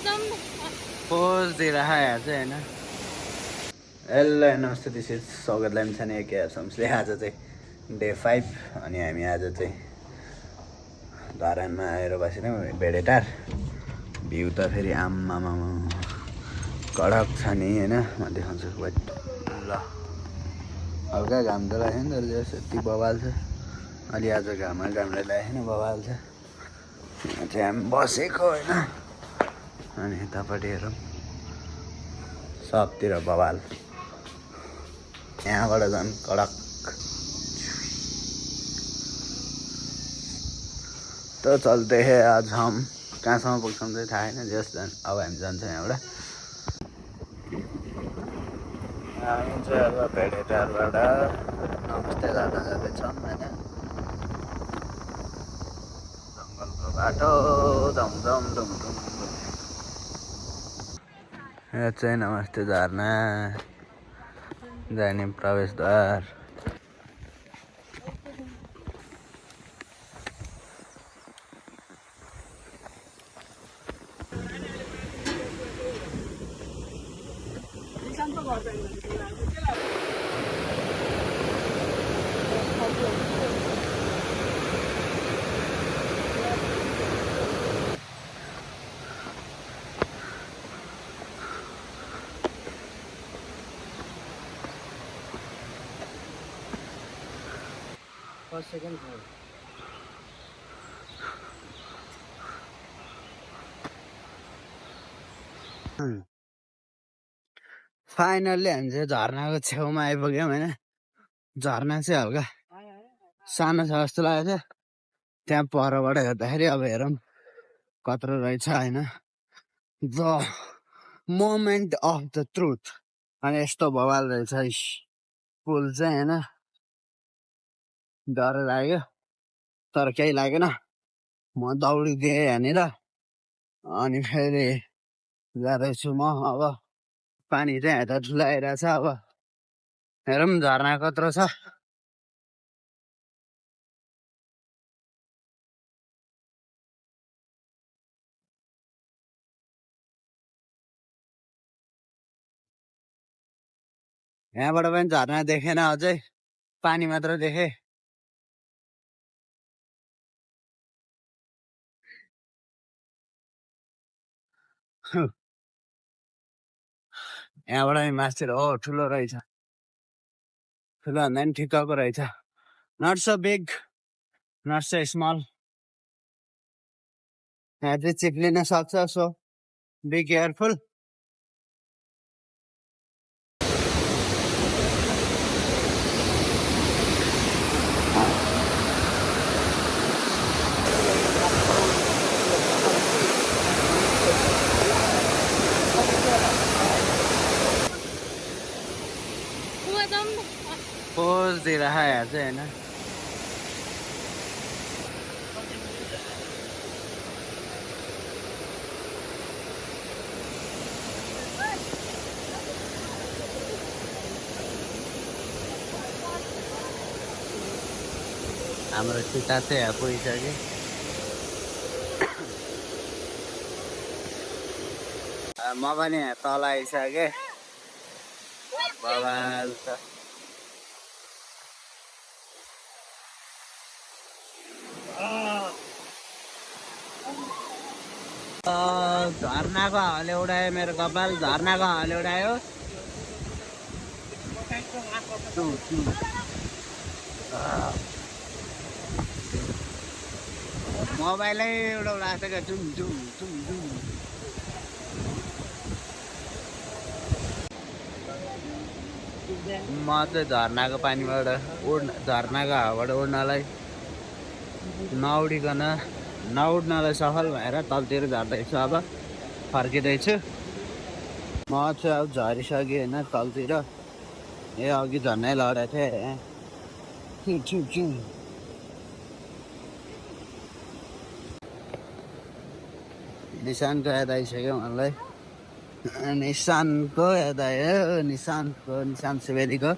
Pose दिइरहेको यहाँ चाहिँ होइन। हेलो नमस्ते, दिस इज स्वागतलाई पनि छ नि के समसले। आज चाहिँ डे 5 अनि हामी आज चाहिँ धरानमा आएर बसेर भेडेटार भ्यू त फेरि आम्मामा कडक छ नि होइन। म देखाउँछु वेट। ल हल्का घाम त लाग्यो नि तर यति बवाल छ। अलि आज घामले लागेको छैन, बवाल छ। यहाँ चाहिँ हामी बसेको होइन। अनि यतापट्टि हेरौँ सबतिर बवाल, यहाँबाट झन् कडक। तो चलते हैं आज हम, कहाँसम्म पुग्छौँ चाहिँ थाहा छैन। जस अब हामी जान्छौँ यहाँबाट। हामी चाहिँ अब भेडेटारबाट नमस्ते जाँदा जाँदैछौँ होइन। जङ्गलको बाटो धमधम धुमधुम। यहाँ चाहिँ नमस्ते झरना जाने प्रवेशद्वार। फर्स्ट सेकेन्ड थर्ड फाइनल्ली हामी चाहिँ झरनाको छेउमा आइपुग्यौँ होइन। झरना चाहिँ हल्का सानो छ जस्तो लागेको थियो त्यहाँ परबाट हेर्दाखेरि। अब हेरौँ कत्रो रहेछ होइन। The moment of the truth. अनि यस्तो बवाल रहेछ पुल चाहिँ होइन। डर लाग्यो तर केही लागेन। म दौडिदिएँ यहाँनिर। अनि फेरि जाँदैछु म। अब पानी चाहिँ यता ठुलो आइरहेछ। अब हेरौँ झरना कत्रो छ। यहाँबाट पनि झरना देखेन, अझै पानी मात्र देखेँ। यहाँबाट नि मास्तिर हो ठुलो रहेछ। ठुलो भन्दा पनि ठिक्कको रहेछ। Not so big, not so small. यहाँ चाहिँ चिप्लिन सक्छ, सो बी केयरफुल। पोज दिइरहेको यहाँ चाहिँ होइन। हाम्रो सीता चाहिँ यहाँ पुगिसक्यो। म पनि यहाँ तल आइसकेँ। बवाल छ। झरनाको हावाले उडायो मेरो कपाल। झरनाको हावाले उडायो। मोबाइलै उडाउनु क्या जुम जुम जुम जुम। म चाहिँ झरनाको पानीबाट झरनाको हावाबाट उड्नलाई नउड्नलाई सफल भएर तलतिर झर्दैछु। अब फर्किँदैछु म चाहिँ। अब झरिसकेँ होइन तलतिर। ए अघि झर्नै लडेको थिएँ। निशानको याद आइसक्यो मलाई। निशानको याद आयो। निशान सुवेदीको।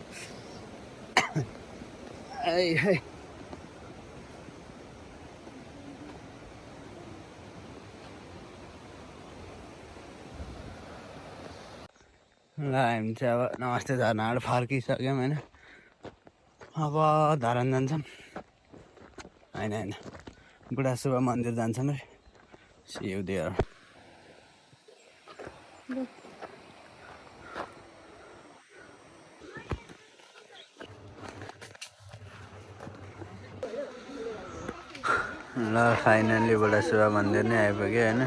ल हामी चाहिँ अब नमस्ते झरनाबाट फर्किसक्यौँ होइन। अब धरान जान्छौँ होइन बुढा शुभ मन्दिर जान्छौँ रे। See you there. ल फाइनल्ली बुढा शुभ मन्दिर नै आइपुग्यो होइन।